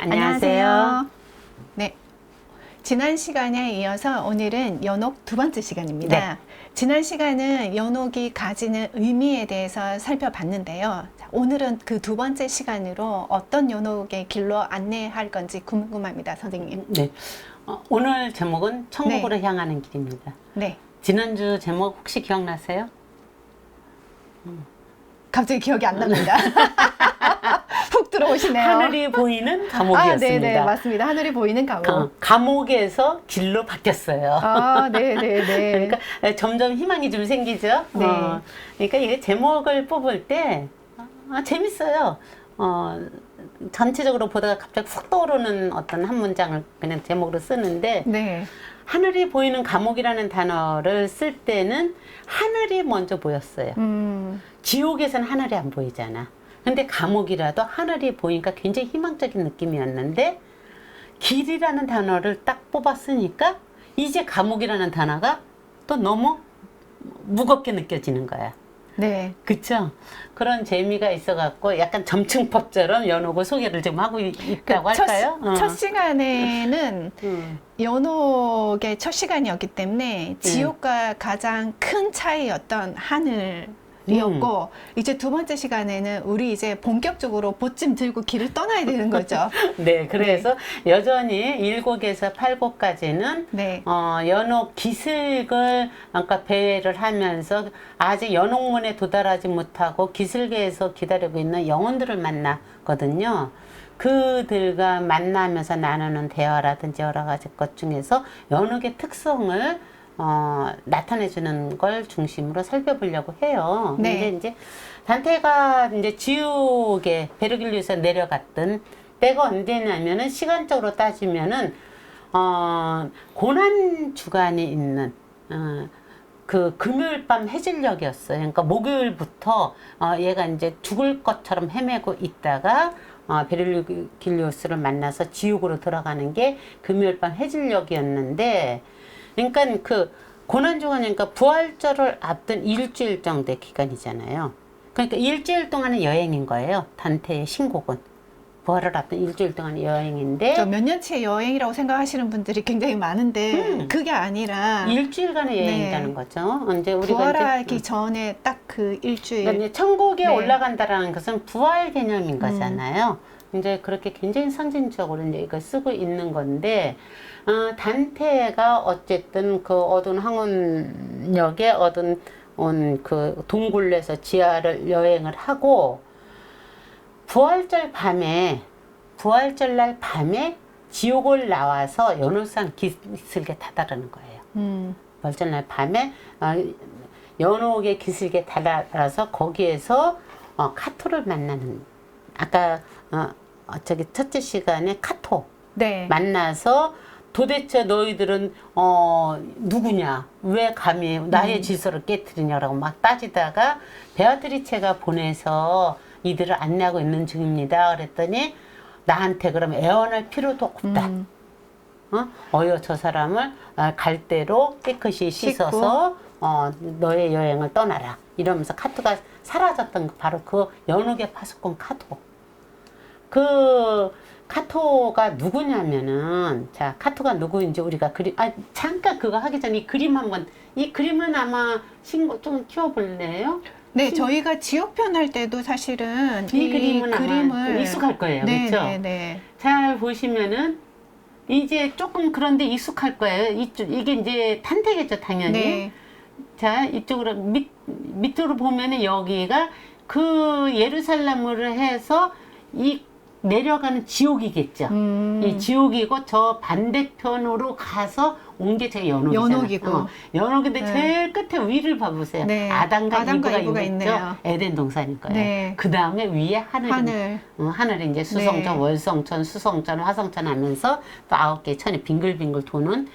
안녕하세요. 네. 지난 시간에 이어서 오늘은 연옥 두 번째 시간입니다. 네. 지난 시간은 연옥이 가지는 의미에 대해서 살펴봤는데요. 자, 오늘은 그 두 번째 시간으로 어떤 연옥의 길로 안내할 건지 궁금합니다, 선생님. 네. 오늘 제목은 천국으로 향하는 길입니다. 네. 지난주 제목 혹시 기억나세요? 갑자기 기억이 안 납니다. 훅 들어오시네요. 하늘이 보이는 감옥이었습니다. 네네, 맞습니다. 하늘이 보이는 감옥. 감옥에서 길로 바뀌었어요. 네네네. 그러니까 점점 희망이 좀 생기죠. 네. 그러니까 이게 제목을 뽑을 때 재밌어요. 전체적으로 보다가 갑자기 훅 떠오르는 어떤 한 문장을 그냥 제목으로 쓰는데 네. 하늘이 보이는 감옥이라는 단어를 쓸 때는 하늘이 먼저 보였어요. 지옥에서는 하늘이 안 보이잖아. 근데 감옥이라도 하늘이 보이니까 굉장히 희망적인 느낌이었는데 길이라는 단어를 딱 뽑았으니까 이제 감옥이라는 단어가 또 너무 무겁게 느껴지는 거야. 네. 그쵸? 그런 재미가 있어갖고 약간 점층법처럼 연옥을 소개를 좀 하고 있다고 할까요? 첫 시간에는 연옥의 첫 시간이었기 때문에 지옥과 가장 큰 차이였던 하늘이었고 이제 두 번째 시간에는 우리 이제 본격적으로 보찜 들고 길을 떠나야 되는 거죠. 네, 그래서 여전히 7곡에서 8곡까지는 네. 연옥 기슭을 아까 배회를 하면서 아직 연옥문에 도달하지 못하고 기슭에서 기다리고 있는 영혼들을 만나거든요. 그들과 만나면서 나누는 대화라든지 여러 가지 것 중에서 연옥의 특성을 나타내주는 걸 중심으로 살펴보려고 해요. 네. 근데 이제 단테가 이제 지옥에 베르길리오에서 내려갔던 때가 언제냐면은 시간적으로 따지면은 고난 주간이 있는 그 금요일 밤 해질녘이었어요. 그러니까 목요일부터 얘가 이제 죽을 것처럼 헤매고 있다가 베르길리오스를 만나서 지옥으로 들어가는 게 금요일 밤 해질녘이었는데, 그러니까 그 고난주간이니까 부활절을 앞둔 일주일 정도의 기간이잖아요. 그러니까 일주일 동안의 여행인 거예요. 단테의 신곡은. 부활을 앞둔 일주일 동안의 여행인데 몇 년치의 여행이라고 생각하시는 분들이 굉장히 많은데 그게 아니라 일주일간의 여행이라는 거죠. 이제 우리가 부활하기 전에 딱 그 일주일. 그러니까 이제 천국에 네. 올라간다라는 것은 부활 개념인 거잖아요. 이제 그렇게 굉장히 상징적으로 이제 이걸 쓰고 있는 건데, 단테가 어쨌든 그 어두운 항원역에 어두운 그 동굴에서 지하를 여행을 하고, 부활절날 밤에 지옥을 나와서 연옥산 기슭에 다다르는 거예요. 부활절날 밤에 연옥의 기슭에 다다라서 거기에서 카토를 만나는, 아까 저기 첫째 시간에 카토 네. 만나서 도대체 너희들은 누구냐, 왜 감히 나의 질서를 깨뜨리냐라고 막 따지다가 베아트리체가 보내서 이들을 안내하고 있는 중입니다. 그랬더니 나한테 그럼 애원할 필요도 없다. 어여 저 사람을 갈대로 깨끗이 씻어서 너의 여행을 떠나라. 이러면서 카토가 사라졌던 바로 그 연옥의 파수꾼 카토. 그 카토가 누구냐면은, 자, 카토가 누구인지 우리가 잠깐 그거 하기 전에 이 그림은 아마 좀 키워볼래요? 네, 저희가 지옥편 할 때도 사실은 이 그림은 아마 좀 익숙할 거예요. 네, 그렇죠? 네, 네. 잘 보시면은 이제 조금 그런데 익숙할 거예요. 이게 이제 탄테겠죠, 당연히. 네. 자, 이쪽으로 밑으로 보면은 여기가 그 예루살렘으로 해서 이 내려가는 지옥이겠죠. 이 지옥이고 저 반대편으로 가서 온 게 제 연옥이잖아요. 연옥이고. 연옥인데 네. 제일 끝에 위를 봐보세요. 네. 아담과 아담과 이브가 이브가 있죠. 있네요. 에덴 동산일 거예요. 네. 그 다음에 위에 하늘. 하늘이 이제 수성천, 네. 월성천, 수성천, 화성천 하면서 또 9개의 천이 빙글빙글 도는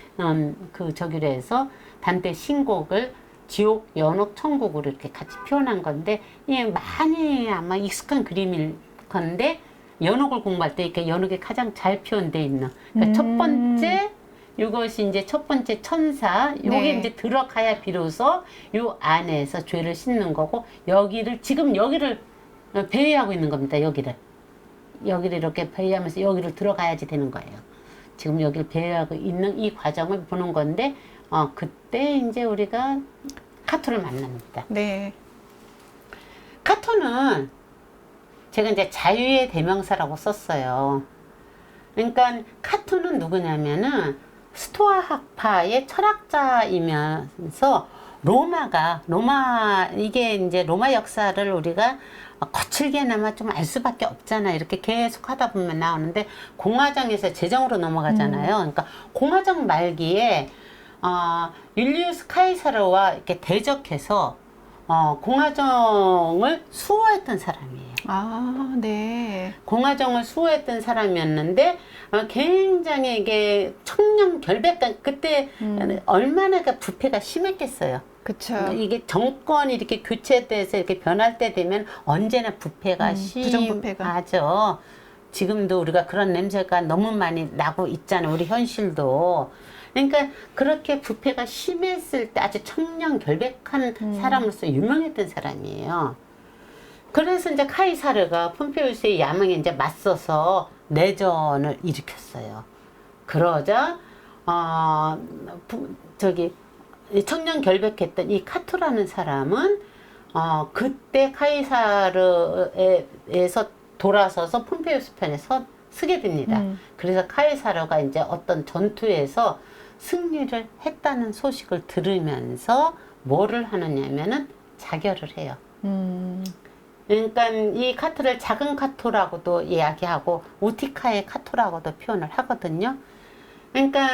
그 저기로 해서 단테 신곡을 지옥, 연옥, 천국으로 이렇게 같이 표현한 건데, 예, 많이 아마 익숙한 그림일 건데, 연옥을 공부할 때 이렇게 연옥이 가장 잘 표현되어 있는. 그러니까 첫 번째, 이것이 이제 첫 번째 천사, 요게 네. 이제 들어가야 비로소 요 안에서 죄를 씻는 거고, 지금 여기를 배회하고 있는 겁니다, 여기를. 여기를 이렇게 배회하면서 여기를 들어가야지 되는 거예요. 지금 여기를 배회하고 있는 이 과정을 보는 건데, 그때 이제 우리가 카토를 만납니다. 네. 카토는 제가 이제 자유의 대명사라고 썼어요. 그러니까 카토는 누구냐면은 스토아 학파의 철학자이면서 이게 이제 로마 역사를 우리가 거칠게나마 좀 알 수밖에 없잖아. 이렇게 계속 하다 보면 나오는데, 공화정에서 제정으로 넘어가잖아요. 그러니까 공화정 말기에 율리우스 카이사르와 이렇게 대적해서 공화정을 수호했던 사람이에요. 아, 네. 공화정을 수호했던 사람이었는데, 굉장히 이게 청렴 결백한, 그때 얼마나 그 부패가 심했겠어요. 그쵸. 이게 정권이 이렇게 교체돼서 이렇게 변할 때 되면 언제나 부패가 부정부패가. 심하죠. 지금도 우리가 그런 냄새가 너무 많이 나고 있잖아요. 우리 현실도. 그러니까 그렇게 부패가 심했을 때 아주 청렴 결백한 사람으로서 유명했던 사람이에요. 그래서 이제 카이사르가 폼페이우스의 야망에 이제 맞서서 내전을 일으켰어요. 그러자 청년 결백했던 이 카토라는 사람은 그때 카이사르에서 돌아서서 폼페이우스 편에 서게 됩니다. 그래서 카이사르가 이제 어떤 전투에서 승리를 했다는 소식을 들으면서 뭐를 하느냐면은 자결을 해요. 그러니까 이 카토를 작은 카토라고도 이야기하고 우티카의 카토라고도 표현을 하거든요. 그러니까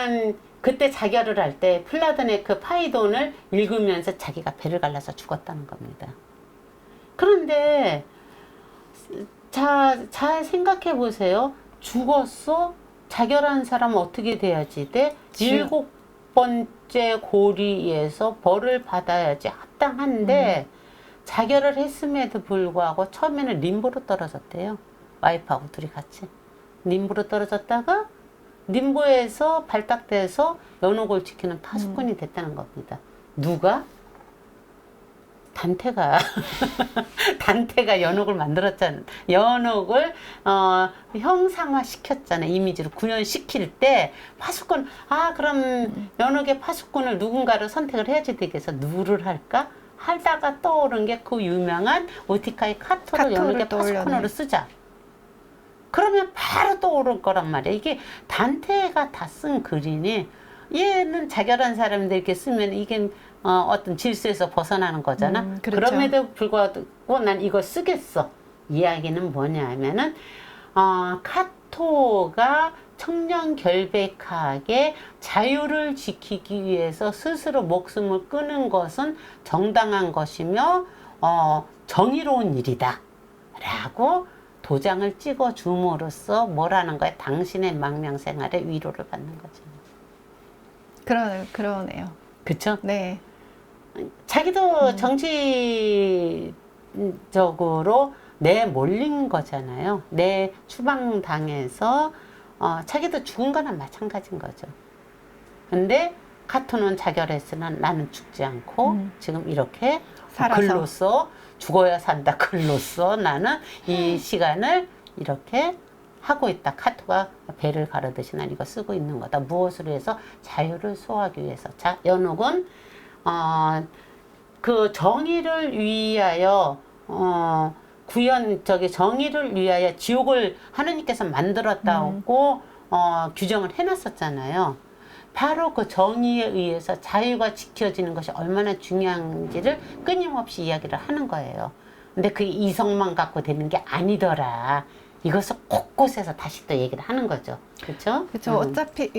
그때 자결을 할 때 플라톤의 그 파이돈을 읽으면서 자기가 배를 갈라서 죽었다는 겁니다. 그런데 잘 생각해 보세요. 죽었어? 자결한 사람은 어떻게 돼야지 돼? 7번째 고리에서 벌을 받아야지 합당한데 자결을 했음에도 불구하고 처음에는 림보로 떨어졌대요. 와이프하고 둘이 같이. 림보로 떨어졌다가 림보에서 발탁돼서 연옥을 지키는 파수꾼이 됐다는 겁니다. 누가? 단테가 단테가 연옥을 만들었잖아. 연옥을 형상화 시켰잖아. 이미지로 구현시킬 때 파수꾼, 그럼 연옥의 파수꾼을 누군가를 선택을 해야지 되겠어. 누구를 할까? 하다가 떠오른 게 그 유명한 우티카의 카토를 연옥의 파수꾼으로 쓰자. 그러면 바로 떠오를 거란 말이야. 이게 단테가 다 쓴 글이니, 얘는 자결한 사람들 이렇게 쓰면 이게 어떤 질서에서 벗어나는 거잖아. 그렇죠. 그럼에도 불구하고 난 이거 쓰겠어. 이야기는 뭐냐 하면은 카토가 청년 결백하게 자유를 지키기 위해서 스스로 목숨을 끊은 것은 정당한 것이며 정의로운 일이다 라고 도장을 찍어 줌으로써 뭐라는 거야? 당신의 망명 생활에 위로를 받는 거죠. 그러네요. 그쵸? 네. 자기도 정치적으로 내몰린 거잖아요. 내 추방당해서 자기도 죽은 거나 마찬가지인 거죠. 근데 카토는 자결했으나 나는 죽지 않고 지금 이렇게 살아서. 글로써 죽어야 산다. 글로써 나는 이 시간을 이렇게 하고 있다. 카토가 배를 가르듯이 난 이거 쓰고 있는 거다. 무엇으로 해서? 자유를 소화하기 위해서. 자, 연옥은 그 정의를 위하여 정의를 위하여 지옥을 하느님께서 만들었다고 규정을 해놨었잖아요. 바로 그 정의에 의해서 자유가 지켜지는 것이 얼마나 중요한지를 끊임없이 이야기를 하는 거예요. 근데 그게 이성만 갖고 되는 게 아니더라. 이것을 곳곳에서 다시 또 얘기를 하는 거죠. 그렇죠? 그렇죠. 어차피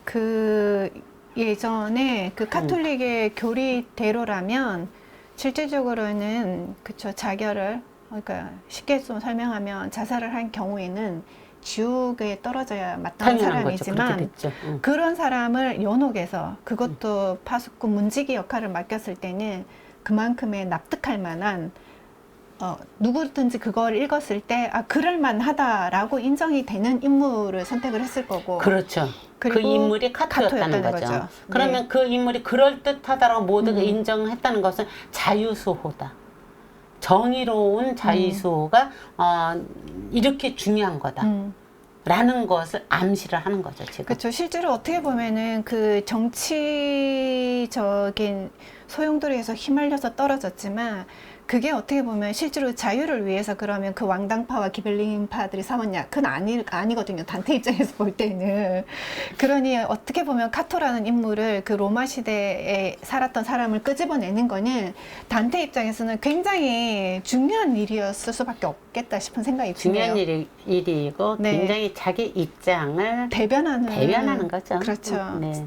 그 예전에 그 카톨릭의 교리대로라면 실질적으로는 그쵸 자결을 그러니까 쉽게 좀 설명하면 자살을 한 경우에는 지옥에 떨어져야 마땅한 사람이지만 그런 사람을 연옥에서 그것도 파수꾼 문지기 역할을 맡겼을 때는 그만큼의 납득할 만한 누구든지 그걸 읽었을 때 그럴만하다라고 인정이 되는 인물을 선택을 했을 거고. 그렇죠. 그 인물이 카토였다는 거죠. 그러면 그 인물이 그럴듯하다라고 모두가 인정했다는 것은 자유수호다. 정의로운 자위수호가 이렇게 중요한 거다. 라는 것을 암시를 하는 거죠, 지금. 그렇죠. 실제로 어떻게 보면은 그 정치적인 소용돌이에서 휘말려서 떨어졌지만 그게 어떻게 보면 실제로 자유를 위해서 그러면 그 왕당파와 기벨린파들이 싸웠냐? 그건 아니거든요. 단테 입장에서 볼 때는. 그러니 어떻게 보면 카토라는 인물을 그 로마 시대에 살았던 사람을 끄집어내는 거는 단테 입장에서는 굉장히 중요한 일이었을 수밖에 없겠다 싶은 생각이 드네요. 중요한 일이고 네. 굉장히 자기 입장을 대변하는 거죠. 그렇죠. 네.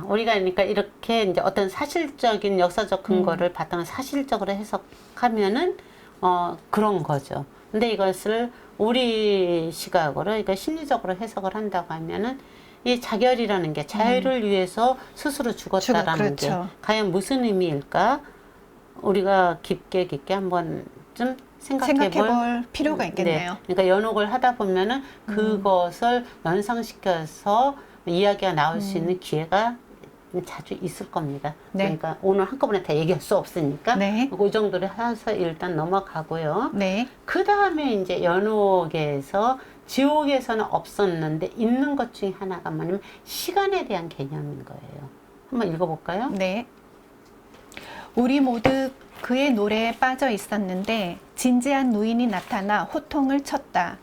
우리가 그러니까 이렇게 이제 어떤 사실적인 역사적 근거를 바탕을 사실적으로 해석하면은 그런 거죠. 근데 이것을 우리 시각으로 그러니까 심리적으로 해석을 한다고 하면은 이 자결이라는 게 자유를 위해서 스스로 죽었다라는 게 그렇죠. 과연 무슨 의미일까? 우리가 깊게 한번 좀 생각해 볼 필요가 있겠네요. 네. 그러니까 연옥을 하다 보면은 그것을 연상시켜서 이야기가 나올 수 있는 기회가 자주 있을 겁니다. 네. 그러니까 오늘 한꺼번에 다 얘기할 수 없으니까 네. 그 정도로 해서 일단 넘어가고요. 네. 그 다음에 이제 연옥에서 지옥에서는 없었는데 있는 것 중에 하나가 뭐냐면 시간에 대한 개념인 거예요. 한번 읽어볼까요? 네. 우리 모두 그의 노래에 빠져 있었는데 진지한 노인이 나타나 호통을 쳤다.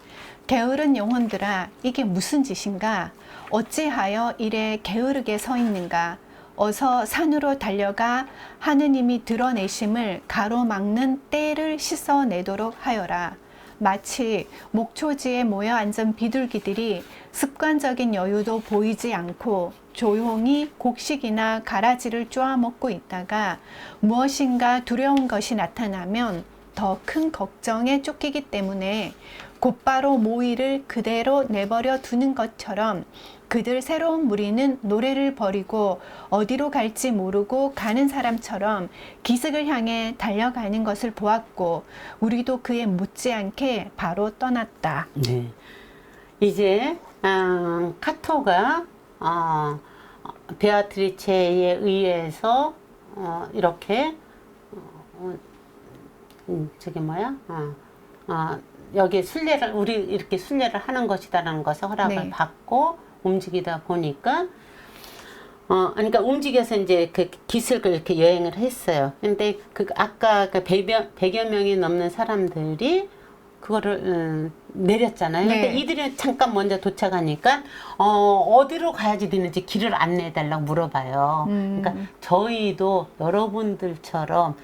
게으른 영혼들아, 이게 무슨 짓인가? 어찌하여 이래 게으르게 서 있는가? 어서 산으로 달려가 하느님이 드러내심을 가로막는 때를 씻어내도록 하여라. 마치 목초지에 모여 앉은 비둘기들이 습관적인 여유도 보이지 않고 조용히 곡식이나 가라지를 쪼아먹고 있다가 무엇인가 두려운 것이 나타나면 더 큰 걱정에 쫓기기 때문에 곧바로 모이를 그대로 내버려 두는 것처럼 그들 새로운 무리는 노래를 버리고 어디로 갈지 모르고 가는 사람처럼 기슭을 향해 달려가는 것을 보았고 우리도 그에 못지않게 바로 떠났다. 네. 이제 카토가 베아트리체에 의해서 이렇게 저게 뭐야? 여기 순례를 우리 이렇게 순례를 하는 것이다라는 것을 허락을 네. 받고 움직이다 보니까 그러니까 움직여서 이제 그 기슭을 이렇게 여행을 했어요. 근데 그 아까 그 100여 명이 넘는 사람들이 그거를 내렸잖아요. 네. 근데 이들이 잠깐 먼저 도착하니까 어디로 가야지 되는지 길을 안내해 달라고 물어봐요. 그러니까 저희도 여러분들처럼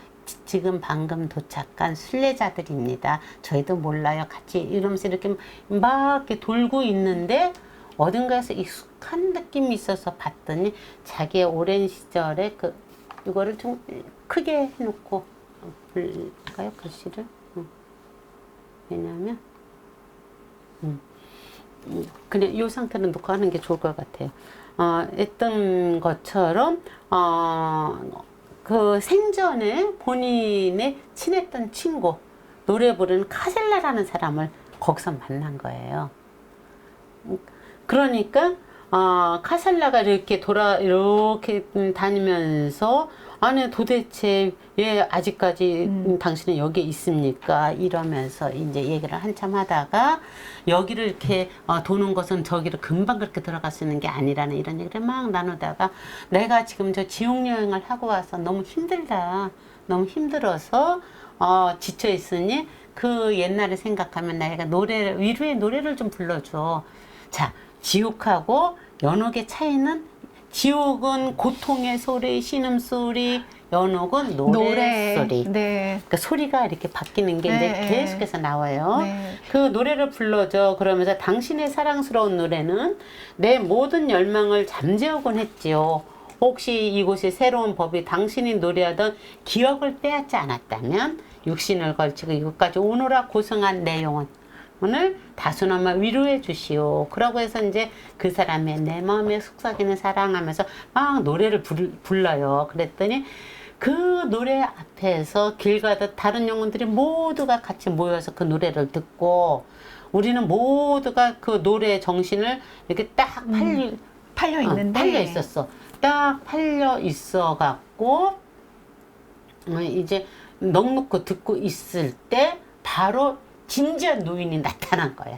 지금 방금 도착한 순례자들입니다. 저희도 몰라요. 같이 이러면서 이렇게 막 이렇게 돌고 있는데 어딘가에서 익숙한 느낌이 있어서 봤더니 자기의 오랜 시절에 이거를 좀 크게 해놓고 볼까요? 글씨를. 왜냐하면 그냥 이 상태로 놓고 하는 게 좋을 것 같아요. 했던 것처럼 그 생전에 본인의 친했던 친구 노래 부르는 카셀라라는 사람을 거기서 만난 거예요. 그러니까 카셀라가 이렇게 다니면서 아니 도대체 왜 아직까지 당신은 여기에 있습니까? 이러면서 이제 얘기를 한참 하다가 여기를 이렇게 도는 것은 저기를 금방 그렇게 들어갈 수 있는 게 아니라는 이런 얘기를 막 나누다가 내가 지금 저 지옥 여행을 하고 와서 너무 힘들다. 너무 힘들어서 지쳐 있으니 그 옛날을 생각하면 내가 위로의 노래를 좀 불러줘. 자, 지옥하고 연옥의 차이는 지옥은 고통의 소리, 신음소리, 연옥은 노래소리. 네. 그러니까 소리가 이렇게 바뀌는 게 이제 네. 계속해서 나와요. 네. 그 노래를 불러줘. 그러면서 당신의 사랑스러운 노래는 내 모든 열망을 잠재우곤 했지요. 혹시 이곳의 새로운 법이 당신이 노래하던 기억을 빼앗지 않았다면 육신을 걸치고 이곳까지 오노라 고생한 내 영혼 오늘 다소나마 위로해 주시오. 그러고 해서 이제 그 사람의 내 마음에 속삭이는 사랑하면서 막 노래를 불러요. 그랬더니 그 노래 앞에서 길 가듯 다른 영혼들이 모두가 같이 모여서 그 노래를 듣고 우리는 모두가 그 노래의 정신을 이렇게 딱 팔려 있는데 팔려 있었어. 딱 팔려 있어 갖고 이제 넋놓고 듣고 있을 때 바로 진지한 노인이 나타난 거야.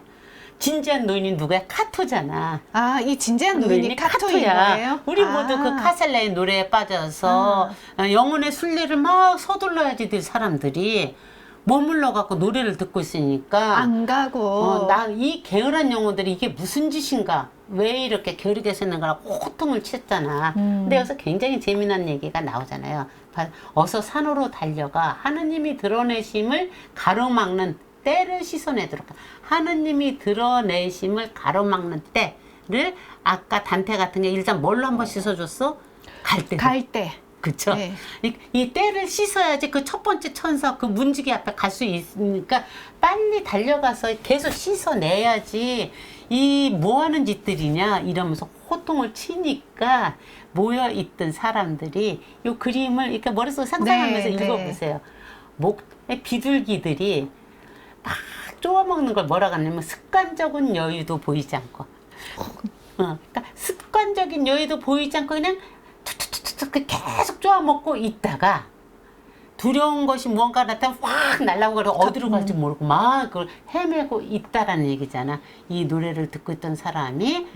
진지한 노인이 누구야? 카토잖아. 아, 이 진지한 노인이 카토인 거예요? 우리 모두 그 카셀라의 노래에 빠져서 영혼의 순례를 막 서둘러야지 될 사람들이 머물러 갖고 노래를 듣고 있으니까 안 가고. 나 이 게으른 영혼들이 이게 무슨 짓인가? 왜 이렇게 게으르게 사는가라고 호통을 쳤잖아. 근데 여기서 굉장히 재미난 얘기가 나오잖아요. 어서 산으로 달려가 하느님이 드러내심을 가로막는 때를 씻어내도록. 하느님이 드러내심을 가로막는 때를 아까 단테 같은 게 일단 뭘로 한번 씻어줬어? 갈대. 갈대. 그쵸? 네. 이 때를 씻어야지 그 첫 번째 천사 그 문지기 앞에 갈 수 있으니까 빨리 달려가서 계속 씻어내야지. 이 뭐 하는 짓들이냐 이러면서 호통을 치니까 모여있던 사람들이 이 그림을 이렇게 머릿속에 상상하면서 네, 네. 읽어보세요. 비둘기들이 막 쪼아먹는 걸 뭐라고 하냐면 습관적인 여유도 보이지 않고 그러니까 습관적인 여유도 보이지 않고 그냥 툭툭툭툭 계속 쪼아먹고 있다가 두려운 것이 무언가 나타나면 확 날아오고 어디로 갈지 모르고 막 그걸 헤매고 있다라는 얘기잖아. 이 노래를 듣고 있던 사람이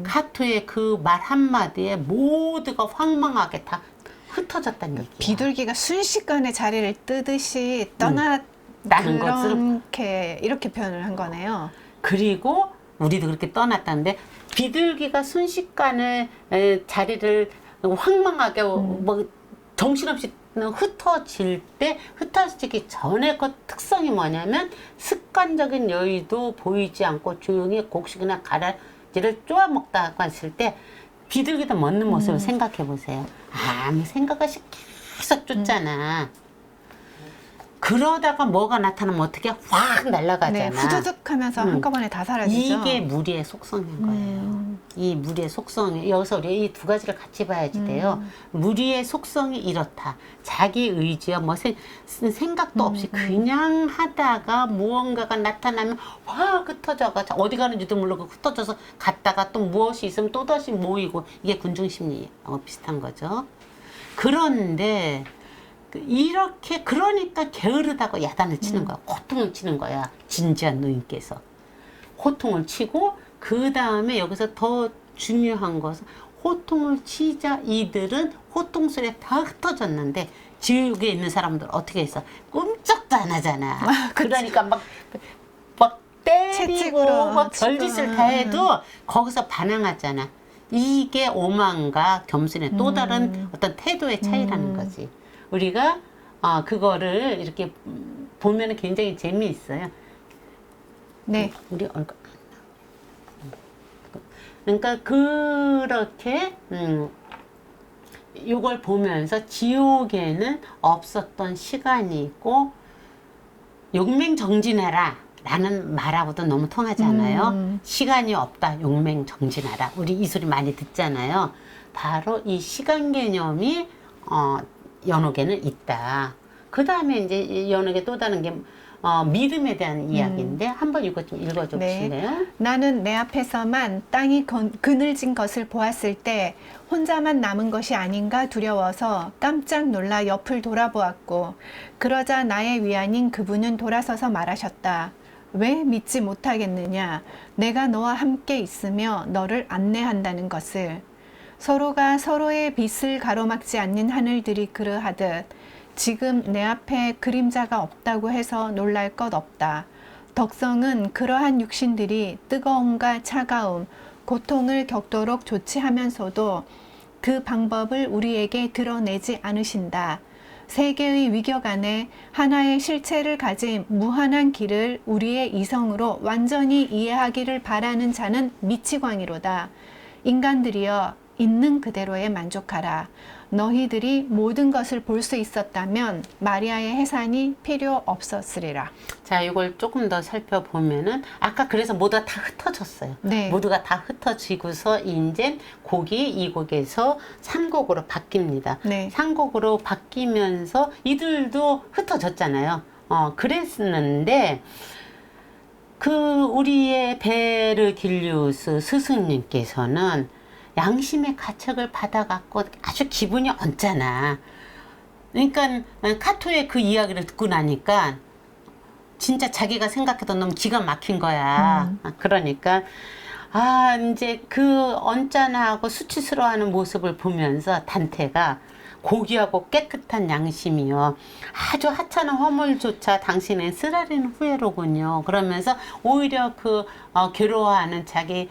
카토의 그 말 한마디에 모두가 황망하게 다 흩어졌다는 얘기야. 비둘기가 순식간에 자리를 뜨듯이 나는 것을 이렇게 표현을 한 거네요. 그리고 우리도 그렇게 떠났다는데 비둘기가 순식간에 자리를 황망하게 뭐 정신없이 흩어질 때 흩어지기 전에 그 특성이 뭐냐면 습관적인 여유도 보이지 않고 조용히 곡식이나 가라지를 쪼아먹다가 했을 때 비둘기도 먹는 모습을 생각해 보세요. 아무 생각 없이 계속 쫓잖아. 그러다가 뭐가 나타나면 어떻게 확 날아가잖아. 네, 후두둑 하면서 한꺼번에 다 사라지죠. 이게 무리의 속성인 거예요. 이 무리의 속성이 여기서 우리 이 두 가지를 같이 봐야지 돼요. 무리의 속성이 이렇다. 자기 의지와 뭐 생각도 없이 그냥 하다가 무언가가 나타나면 확 흩어져가 어디 가는지도 모르고 흩어져서 갔다가 또 무엇이 있으면 또다시 모이고 이게 군중심리하고 비슷한 거죠. 그런데 이렇게 그러니까 게으르다고 야단을 치는 거야. 호통을 치는 거야. 진지한 노인께서 호통을 치고 그 다음에 여기서 더 중요한 것은 호통을 치자 이들은 호통 소리에 다 흩어졌는데 지옥에 있는 사람들 어떻게 했어? 꼼짝도 안 하잖아. 그러니까 막 때리고 채찍으로 막 별짓을 다 해도 거기서 반항하잖아. 이게 오만과 겸손의 또 다른 어떤 태도의 차이라는 거지. 우리가 그거를 이렇게 보면 굉장히 재미있어요. 네. 우리 얼굴 그러니까 그렇게 이걸 보면서 지옥에는 없었던 시간이 있고 용맹정진해라 라는 말하고도 너무 통하지 않아요? 시간이 없다 용맹정진하라. 우리 이 소리 많이 듣잖아요. 바로 이 시간 개념이 연옥에는 있다. 그 다음에 이제 연옥에 또 다른 게 믿음에 대한 이야기인데 한번 이거 좀 읽어줘 보실래요? 네. 나는 내 앞에서만 땅이 그늘진 것을 보았을 때 혼자만 남은 것이 아닌가 두려워서 깜짝 놀라 옆을 돌아보았고 그러자 나의 위안인 그분은 돌아서서 말하셨다. 왜 믿지 못하겠느냐? 내가 너와 함께 있으며 너를 안내한다는 것을. 서로가 서로의 빛을 가로막지 않는 하늘들이 그러하듯 지금 내 앞에 그림자가 없다고 해서 놀랄 것 없다. 덕성은 그러한 육신들이 뜨거움과 차가움, 고통을 겪도록 조치하면서도 그 방법을 우리에게 드러내지 않으신다. 세계의 위격 안에 하나의 실체를 가진 무한한 길을 우리의 이성으로 완전히 이해하기를 바라는 자는 미치광이로다. 인간들이여 있는 그대로에 만족하라. 너희들이 모든 것을 볼 수 있었다면 마리아의 해산이 필요 없었으리라. 자, 이걸 조금 더 살펴보면은 아까 그래서 모두가 다 흩어졌어요. 네. 모두가 다 흩어지고서 이제 곡이 이 곡에서 3곡으로 바뀝니다. 네. 3곡으로 바뀌면서 이들도 흩어졌잖아요. 그랬는데 그 우리의 베르길리우스 스승님께서는 양심의 가책을 받아갖고 아주 기분이 언짢아. 그러니까 카토의 그 이야기를 듣고 나니까 진짜 자기가 생각해도 너무 기가 막힌 거야. 그러니까 이제 그 언짢아하고 수치스러워하는 모습을 보면서 단테가 고귀하고 깨끗한 양심이요, 아주 하찮은 허물조차 당신의 쓰라린 후회로군요. 그러면서 오히려 그 괴로워하는 자기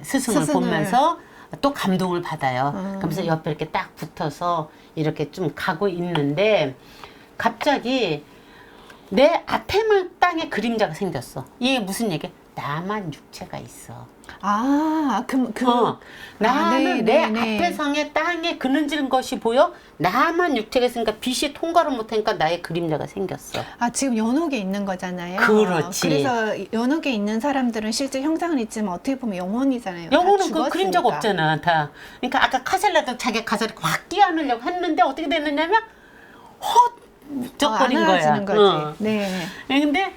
스승을 보면서 또 감동을 받아요. 그러면서 옆에 이렇게 딱 붙어서 이렇게 좀 가고 있는데 갑자기 내 앞에만 땅에 그림자가 생겼어. 이게 무슨 얘기야? 나만 육체가 있어. 나는 내 앞에 상에 땅에 그늘진 것이 보여? 나만 육체가 있으니까 빛이 통과를 못하니까 나의 그림자가 생겼어. 지금 연옥에 있는 거잖아요. 그렇지. 그래서 연옥에 있는 사람들은 실제 형상은 있지만 어떻게 보면 영혼이잖아요. 영혼은 그 그림자가 없잖아, 다. 그러니까 아까 카셀라도 자기 가사를 확 끼안으려고 했는데 어떻게 됐느냐면 헛적거린 거야. 안아주는 거지. 네. 근데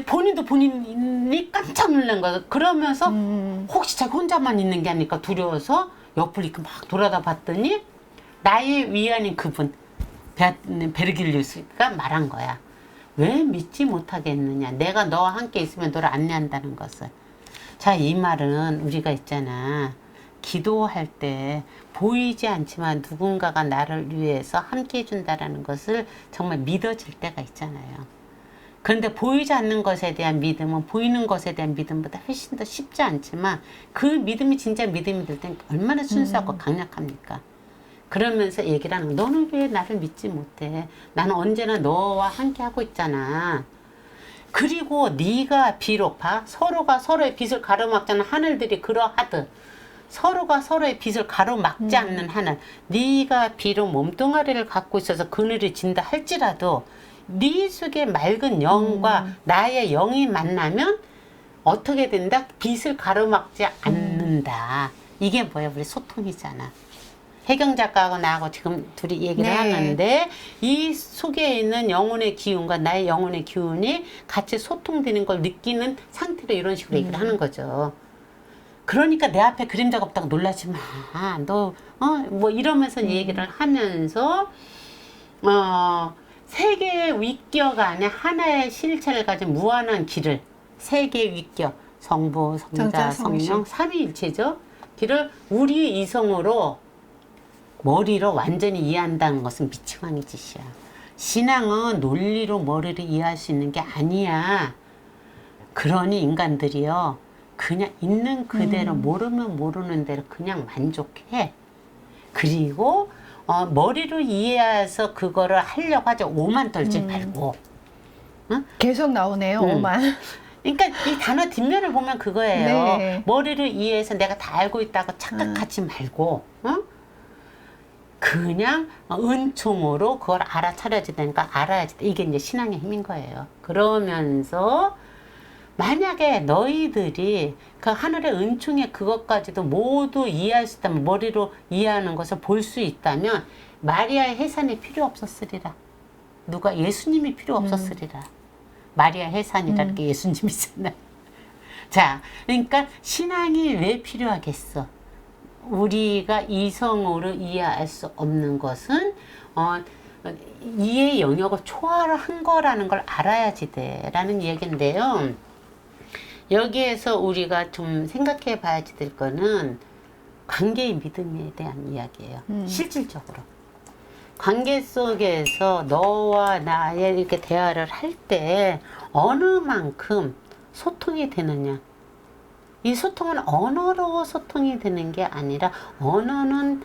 본인도 본인이 깜짝 놀란 거야. 그러면서 혹시 자기 혼자만 있는 게 아닐까 두려워서 옆을 이렇게 막 돌아다 봤더니 나의 위안인 그분 베르길리우스가 말한 거야. 왜 믿지 못하겠느냐? 내가 너와 함께 있으면 너를 안내한다는 것을. 자, 이 말은 우리가 있잖아, 기도할 때 보이지 않지만 누군가가 나를 위해서 함께 해준다는 것을 정말 믿어질 때가 있잖아요. 그런데 보이지 않는 것에 대한 믿음은 보이는 것에 대한 믿음보다 훨씬 더 쉽지 않지만 그 믿음이 진짜 믿음이 될 땐 얼마나 순수하고 강력합니까? 그러면서 얘기를 하는 거야. 너는 왜 나를 믿지 못해? 나는 언제나 너와 함께 하고 있잖아. 그리고 네가 비록 서로가 서로의 빛을 가로막자는 하늘들이 그러하듯 서로가 서로의 빛을 가로막지 않는 하늘, 네가 비록 몸뚱아리를 갖고 있어서 그늘이 진다 할지라도 네 속에 맑은 영과 나의 영이 만나면 어떻게 된다? 빛을 가로막지 않는다. 이게 뭐야? 우리 소통이잖아. 혜경 작가하고 나하고 지금 둘이 얘기를 하는데 이 속에 있는 영혼의 기운과 나의 영혼의 기운이 같이 소통되는 걸 느끼는 상태로 이런 식으로 얘기를 하는 거죠. 그러니까 내 앞에 그림자가 없다고 놀라지 마. 너 뭐 이러면서 얘기를 하면서 세계의 위격 안에 하나의 실체를 가진 무한한 길을, 세계의 위격, 성부, 성자, 성령, 삼위일체죠. 길을 우리 이성으로 머리로 완전히 이해한다는 것은 미치광이 짓이야. 신앙은 논리로 머리를 이해할 수 있는 게 아니야. 그러니 인간들이요, 그냥 있는 그대로 모르면 모르는 대로 그냥 만족해. 그리고 머리로 이해해서 그거를 하려고 하죠. 오만 떨지 말고. 응? 계속 나오네요. 오만. 그러니까 이 단어 뒷면을 보면 그거예요. 네. 머리를 이해해서 내가 다 알고 있다고 착각하지 말고, 응? 그냥 은총으로 그걸 알아차려야 되니까 알아야지. 이게 이제 신앙의 힘인 거예요. 그러면서 만약에 너희들이 그 하늘의 은총의 그것까지도 모두 이해할 수 있다면, 머리로 이해하는 것을 볼 수 있다면 마리아의 해산이 필요 없었으리라. 누가? 예수님이 필요 없었으리라. 마리아 해산이라는 게 예수님이잖아요. 자, 그러니까 신앙이 왜 필요하겠어? 우리가 이성으로 이해할 수 없는 것은 이해 영역을 초월한 거라는 걸 알아야지 돼라는 얘기인데요. 여기에서 우리가 좀 생각해 봐야지 될 거는 관계의 믿음에 대한 이야기예요. 실질적으로. 관계 속에서 너와 나의 이렇게 대화를 할 때 어느 만큼 소통이 되느냐. 이 소통은 언어로 소통이 되는 게 아니라 언어는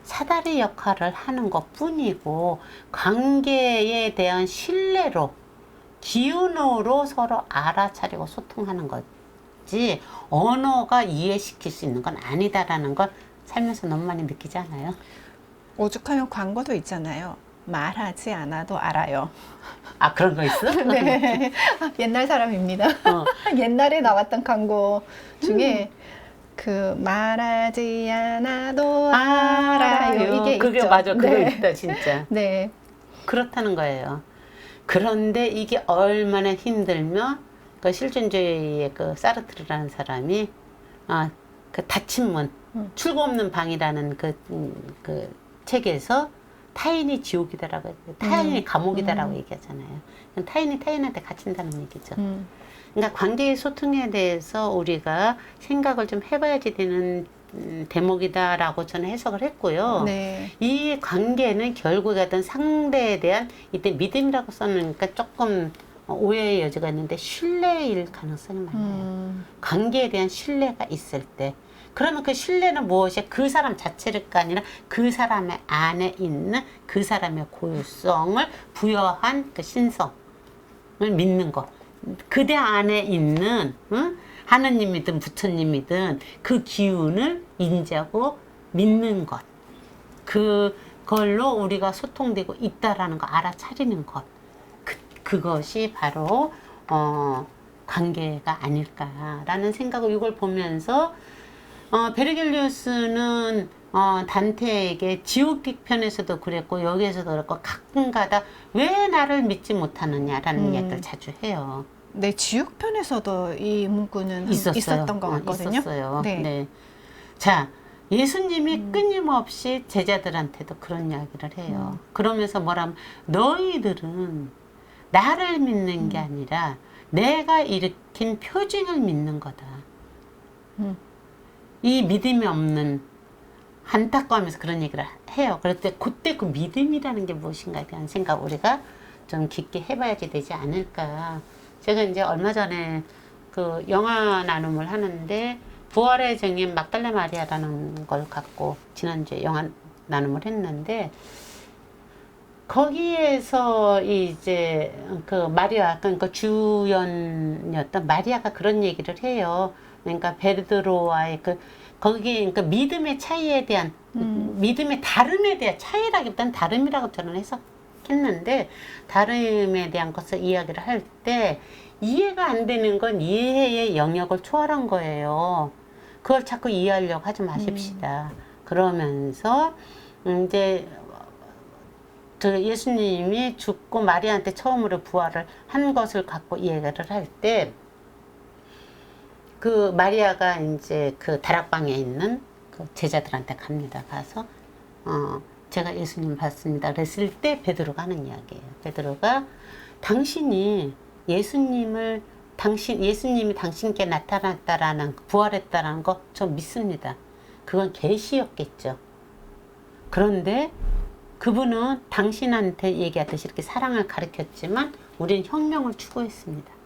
사다리 역할을 하는 것 뿐이고 관계에 대한 신뢰로, 기운으로 서로 알아차리고 소통하는 거지 언어가 이해시킬 수 있는 건 아니다라는 걸 살면서 너무 많이 느끼지 않아요? 오죽하면 광고도 있잖아요. 말하지 않아도 알아요. 아, 그런 거 있어? 네. 옛날 사람입니다. 옛날에 나왔던 광고 중에 그 말하지 않아도 알아요. 이게 그게 있죠. 맞아. 그거 네. 있다, 진짜. 네. 그렇다는 거예요. 그런데 이게 얼마나 힘들면 그 실존주의의 그 사르트르라는 사람이 그 닫힌 문, 출구 없는 방이라는 그 책에서 타인이 지옥이다라고 타인이 감옥이다라고 얘기하잖아요. 타인이 타인한테 갇힌다는 얘기죠. 그러니까 관계의 소통에 대해서 우리가 생각을 좀 해봐야지 되는 대목이다라고 저는 해석을 했고요. 네. 이 관계는 결국에 어떤 상대에 대한 이때 믿음이라고 썼으니까 조금 오해의 여지가 있는데 신뢰일 가능성이 많아요. 관계에 대한 신뢰가 있을 때 그러면 그 신뢰는 무엇이야? 그 사람 자체가 아니라 그 사람의 안에 있는 그 사람의 고유성을 부여한 그 신성을 믿는 것. 그대 안에 있는 하느님이든 부처님이든 그 기운을 인지하고 믿는 것. 그걸로 우리가 소통되고 있다라는 거 알아차리는 것. 그것이 바로 관계가 아닐까라는 생각을 이걸 보면서 베르길리우스는 단테에게 지옥 편에서도 그랬고 여기에서도 그랬고 가끔가다 왜 나를 믿지 못하느냐라는 이야기를 자주 해요. 네, 지옥편에서도 이 문구는 있었어요. 있었던 것 같거든요. 있었어요. 네. 네. 자, 예수님이 끊임없이 제자들한테도 그런 이야기를 해요. 그러면서 뭐라면 너희들은 나를 믿는 게 아니라 내가 일으킨 표징을 믿는 거다. 이 믿음이 없는 안타까워하면서 그런 얘기를 해요. 그럴 때 그때 그 믿음이라는 게 무엇인가에 대한 생각 우리가 좀 깊게 해봐야지 되지 않을까. 제가 이제 얼마 전에 그 영화 나눔을 하는데 부활의 증인 막달라 마리아라는 걸 갖고 지난주에 영화 나눔을 했는데 거기에서 이제 그 마리아 그러니까 주연이었던 마리아가 그런 얘기를 해요. 그러니까 베드로와의 거기 그러니까 믿음의 차이에 대한 믿음의 다름에 대한 차이라기보다는 다름이라고 저는 해석했는데 다름에 대한 것을 이야기를 할 때 이해가 안 되는 건 이해의 영역을 초월한 거예요. 그걸 자꾸 이해하려고 하지 마십시다. 그러면서 이제 저 예수님이 죽고 마리아한테 처음으로 부활을 한 것을 갖고 이야기를 할 때 그 마리아가 이제 그 다락방에 있는 그 제자들한테 갑니다. 가서 제가 예수님 봤습니다. 그랬을 때 베드로가 하는 이야기예요. 베드로가 당신이 예수님이 당신께 나타났다라는 부활했다라는 거 저 믿습니다. 그건 계시였겠죠. 그런데 그분은 당신한테 얘기하듯이 이렇게 사랑을 가르쳤지만 우리는 혁명을 추구했습니다.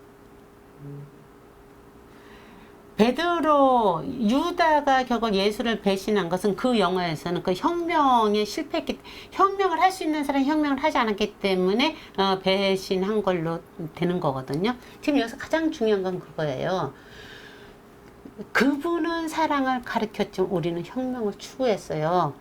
베드로, 유다가 결국 예수를 배신한 것은 그 영화에서는 그 혁명에 실패했기, 혁명을 할 수 있는 사람이 혁명을 하지 않았기 때문에 배신한 걸로 되는 거거든요. 지금 여기서 가장 중요한 건 그거예요. 그분은 사랑을 가르쳤지만 우리는 혁명을 추구했어요.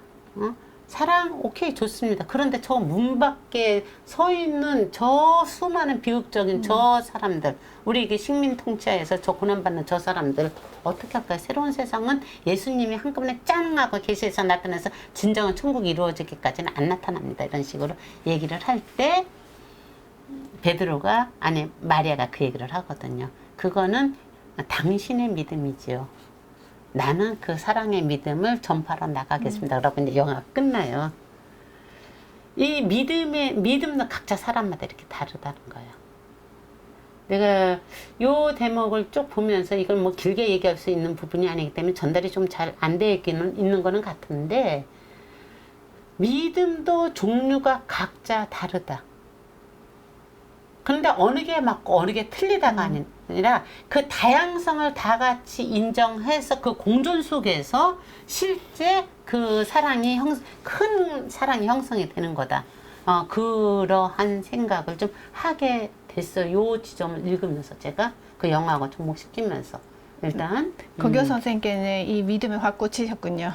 사랑 오케이 좋습니다. 그런데 저 문 밖에 서 있는 저 수많은 비극적인 저 사람들, 우리 이게 식민 통치하에서 저 고난받는 저 사람들 어떻게 할까요? 새로운 세상은 예수님이 한꺼번에 짱 하고 계시에서 나타나서 진정한 천국이 이루어지기까지는 안 나타납니다. 이런 식으로 얘기를 할 때 베드로가 아니 마리아가 그 얘기를 하거든요. 그거는 당신의 믿음이지요. 나는 그 사랑의 믿음을 전파로 나가겠습니다. 그러고 이제 영화가 끝나요. 이 믿음도 각자 사람마다 이렇게 다르다는 거예요. 내가 요 대목을 쭉 보면서 이걸 뭐 길게 얘기할 수 있는 부분이 아니기 때문에 전달이 좀 잘 안 되기는 있는 거는 같은데 믿음도 종류가 각자 다르다. 그런데 어느 게 맞고 어느 게 틀리다가 아니라 그 다양성을 다 같이 인정해서 그 공존 속에서 실제 그 사랑이 큰 사랑이 형성이 되는 거다. 그러한 생각을 좀 하게 됐어요. 요 지점을 읽으면서 제가 그 영화하고 접목시키면서 일단 거교 선생님께는 이 믿음에 확 꽂히셨군요.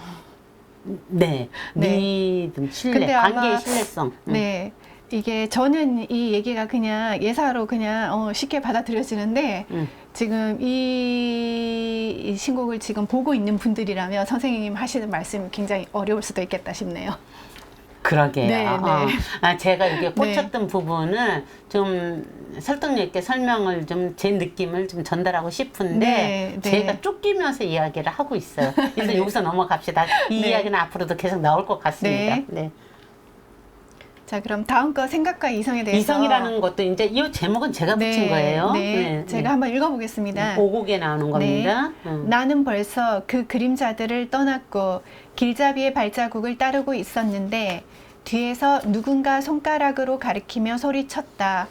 네, 네. 믿음, 신뢰, 근데 관계의 아마 신뢰성. 네. 이게 저는 이 얘기가 그냥 예사로 그냥 쉽게 받아들여지는데 지금 이 신곡을 지금 보고 있는 분들이라면 선생님 하시는 말씀이 굉장히 어려울 수도 있겠다 싶네요. 그러게요. 네, 네. 제가 이게 꽂혔던 부분을 좀 설득력 있게 설명을 좀 제 느낌을 좀 전달하고 싶은데 네, 네. 제가 쫓기면서 이야기를 하고 있어요. 그래서 네. 여기서 넘어갑시다. 이 네. 이야기는 앞으로도 계속 나올 것 같습니다. 네. 네. 자, 그럼 다음 거 생각과 이성에 대해서. 이성이라는 것도 이제 이 제목은 제가 붙인 거예요. 네, 제가 한번 읽어보겠습니다. 오곡에 나오는 겁니다. 나는 벌써 그 그림자들을 떠났고 길잡이의 발자국을 따르고 있었는데 뒤에서 누군가 손가락으로 가리키며 소리쳤다.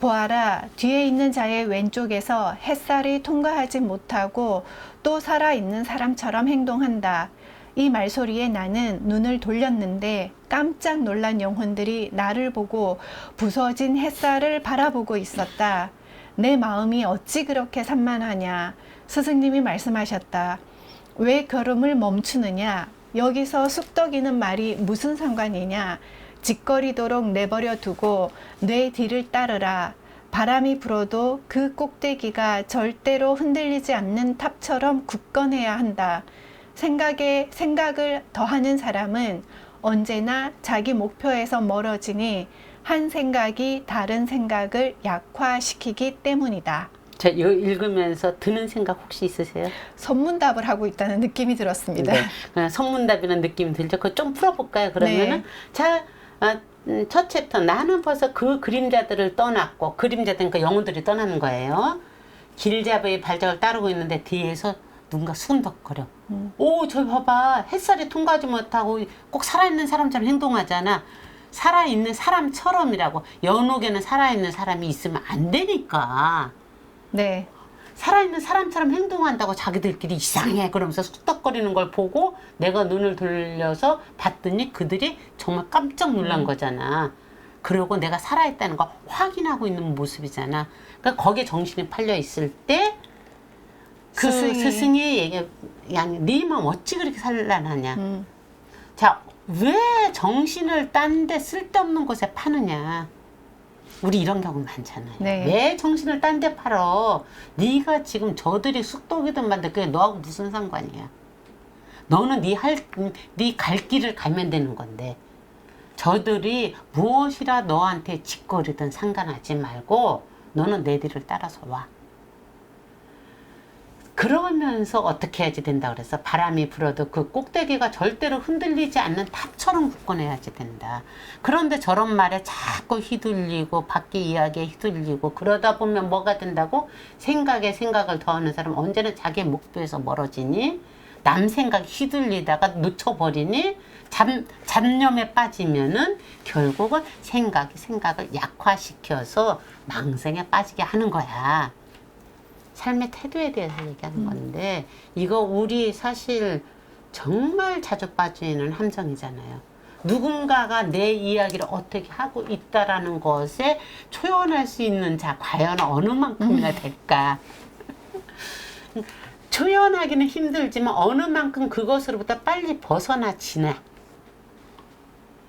보아라, 뒤에 있는 자의 왼쪽에서 햇살이 통과하지 못하고 또 살아있는 사람처럼 행동한다. 이 말소리에 나는 눈을 돌렸는데 깜짝 놀란 영혼들이 나를 보고 부서진 햇살을 바라보고 있었다. 내 마음이 어찌 그렇게 산만하냐. 스승님이 말씀하셨다. 왜 걸음을 멈추느냐. 여기서 쑥덕이는 말이 무슨 상관이냐. 짓거리도록 내버려 두고 내 뒤를 따르라. 바람이 불어도 그 꼭대기가 절대로 흔들리지 않는 탑처럼 굳건해야 한다. 생각에 생각을 더하는 사람은 언제나 자기 목표에서 멀어지니 한 생각이 다른 생각을 약화시키기 때문이다. 자, 이거 읽으면서 드는 생각 혹시 있으세요? 선문답을 하고 있다는 느낌이 들었습니다. 네. 그냥 선문답이라는 느낌이 들죠. 그거 좀 풀어볼까요? 그러면은 네. 자, 첫 챕터 나는 벌써 그 그림자들을 떠났고 그림자들 그 영혼들이 떠나는 거예요. 길잡이의 발작을 따르고 있는데 뒤에서 누군가 수근덕거려. 오, 저기 봐봐. 햇살이 통과하지 못하고 꼭 살아있는 사람처럼 행동하잖아. 살아있는 사람처럼이라고. 연옥에는 살아있는 사람이 있으면 안 되니까. 네. 살아있는 사람처럼 행동한다고 자기들끼리 이상해 그러면서 쑥덕거리는 걸 보고 내가 눈을 돌려서 봤더니 그들이 정말 깜짝 놀란 거잖아. 그러고 내가 살아있다는 걸 확인하고 있는 모습이잖아. 그러니까 거기에 정신이 팔려 있을 때 그 스승이 얘기, 네 마음 어찌 그렇게 산란하냐. 자, 왜 정신을 딴 데 쓸데없는 곳에 파느냐. 우리 이런 경우 많잖아요. 네. 왜 정신을 딴 데 팔어? 네가 지금 저들이 쑥독이든 만든 그게 너하고 무슨 상관이야. 너는 네 갈 길을 가면 되는 건데 저들이 무엇이라 너한테 짓거리든 상관하지 말고 너는 내 뒤를 따라서 와. 그러면서 어떻게 해야지 된다 그래서 바람이 불어도 그 꼭대기가 절대로 흔들리지 않는 탑처럼 굳건해야지 된다. 그런데 저런 말에 자꾸 휘둘리고 밖의 이야기에 휘둘리고 그러다 보면 뭐가 된다고? 생각에 생각을 더하는 사람은 언제나 자기의 목표에서 멀어지니 남 생각에 휘둘리다가 놓쳐버리니 잡념에 빠지면은 결국은 생각을 약화시켜서 망상에 빠지게 하는 거야. 삶의 태도에 대해서 얘기하는 건데 이거 우리 사실 정말 자주 빠지는 함정이잖아요. 누군가가 내 이야기를 어떻게 하고 있다라는 것에 초연할 수 있는 자 과연 어느 만큼이나 될까. 초연하기는 힘들지만 어느 만큼 그것으로부터 빨리 벗어나 지나.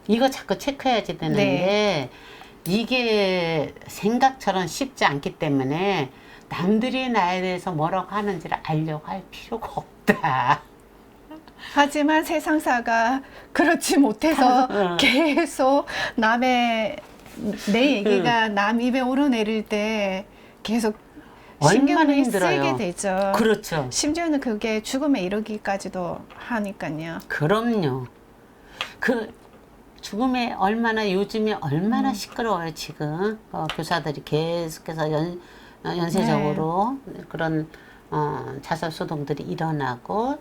이거 자꾸 체크해야지 되는데 네. 이게 생각처럼 쉽지 않기 때문에 남들이 나에 대해서 뭐라고 하는지를 알려고 할 필요가 없다. 하지만 세상사가 그렇지 못해서 계속 내 얘기가 남 입에 오르내릴 때 계속 얼마나 신경이 힘들어요. 쓰이게 되죠. 그렇죠. 심지어는 그게 죽음에 이르기까지도 하니까요. 그럼요. 그 죽음에 요즘에 얼마나 시끄러워요 지금. 교사들이 계속해서 연쇄적으로 그런 자살 소동들이 일어나고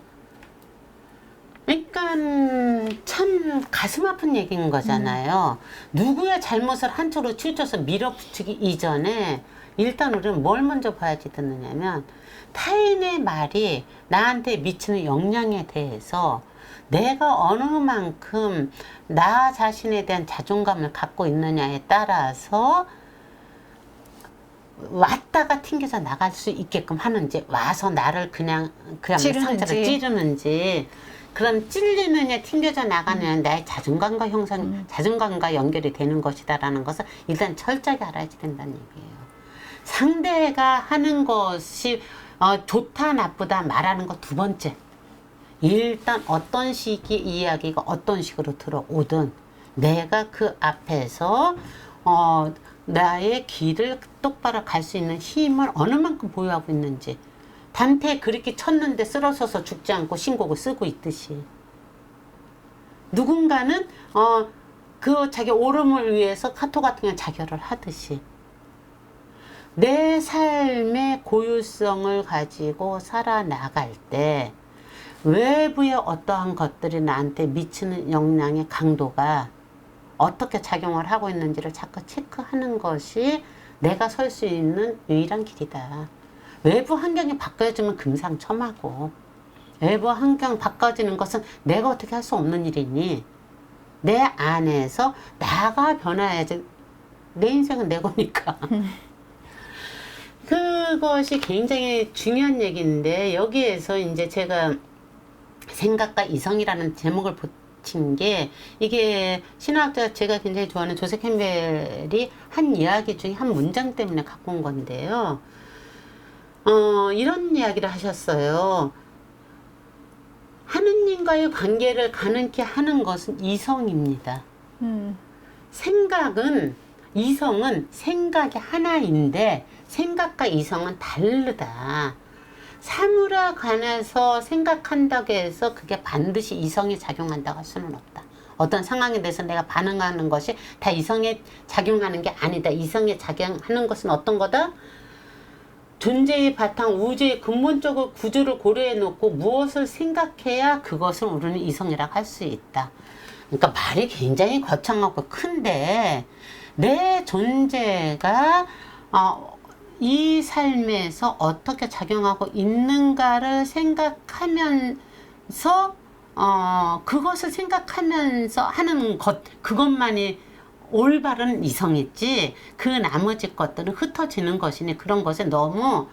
그러니까 참 가슴 아픈 얘기인 거잖아요. 누구의 잘못을 한쪽으로 치우쳐서 밀어붙이기 이전에 일단 우리는 뭘 먼저 봐야지 듣느냐면 타인의 말이 나한테 미치는 영향에 대해서 내가 어느 만큼 나 자신에 대한 자존감을 갖고 있느냐에 따라서 왔다가 튕겨서 나갈 수 있게끔 하는지 와서 나를 그냥 상처를 찌르는지 그럼 찔리느냐 튕겨져 나가느냐 나의 자존감과 자존감과 연결이 되는 것이다라는 것을 일단 철저하게 알아야지 된다는 얘기예요. 상대가 하는 것이 좋다 나쁘다 말하는 것 두 번째. 일단 어떤 식의 이야기가 어떤 식으로 들어오든 내가 그 앞에서 나의 길을 똑바로 갈 수 있는 힘을 어느 만큼 보유하고 있는지. 단테 그렇게 쳤는데 쓰러져서 죽지 않고 신곡을 쓰고 있듯이 누군가는 그 자기 오름을 위해서 카토 같은 경우는 자결을 하듯이 내 삶의 고유성을 가지고 살아나갈 때 외부의 어떠한 것들이 나한테 미치는 영향의 강도가 어떻게 작용을 하고 있는지를 자꾸 체크하는 것이 내가 설 수 있는 유일한 길이다. 외부 환경이 바뀌어지면 금상첨화고 외부 환경 바꿔지는 것은 내가 어떻게 할 수 없는 일이니 내 안에서 나가 변화해야지. 내 인생은 내 거니까. 그것이 굉장히 중요한 얘기인데 여기에서 이제 제가 생각과 이성이라는 제목을 붙인 게 이게 신화학자 제가 굉장히 좋아하는 조세 캠벨이 한 이야기 중에 한 문장 때문에 갖고 온 건데요. 이런 이야기를 하셨어요. 하느님과의 관계를 가능케 하는 것은 이성입니다. 생각은 이성은 생각이 하나인데 생각과 이성은 다르다. 사물에 관해서 생각한다고 해서 그게 반드시 이성이 작용한다고 할 수는 없다. 어떤 상황에 대해서 내가 반응하는 것이 다 이성에 작용하는 게 아니다. 이성에 작용하는 것은 어떤 거다? 존재의 바탕, 우주의 근본적인 구조를 고려해 놓고 무엇을 생각해야 그것을 우리는 이성이라고 할 수 있다. 그러니까 말이 굉장히 거창하고 큰데 내 존재가 이 삶에서 어떻게 작용하고 있는가를 생각하면서 그것을 생각하면서 하는 것 그것만이 올바른 이성이지 그 나머지 것들은 흩어지는 것이니 그런 것에 너무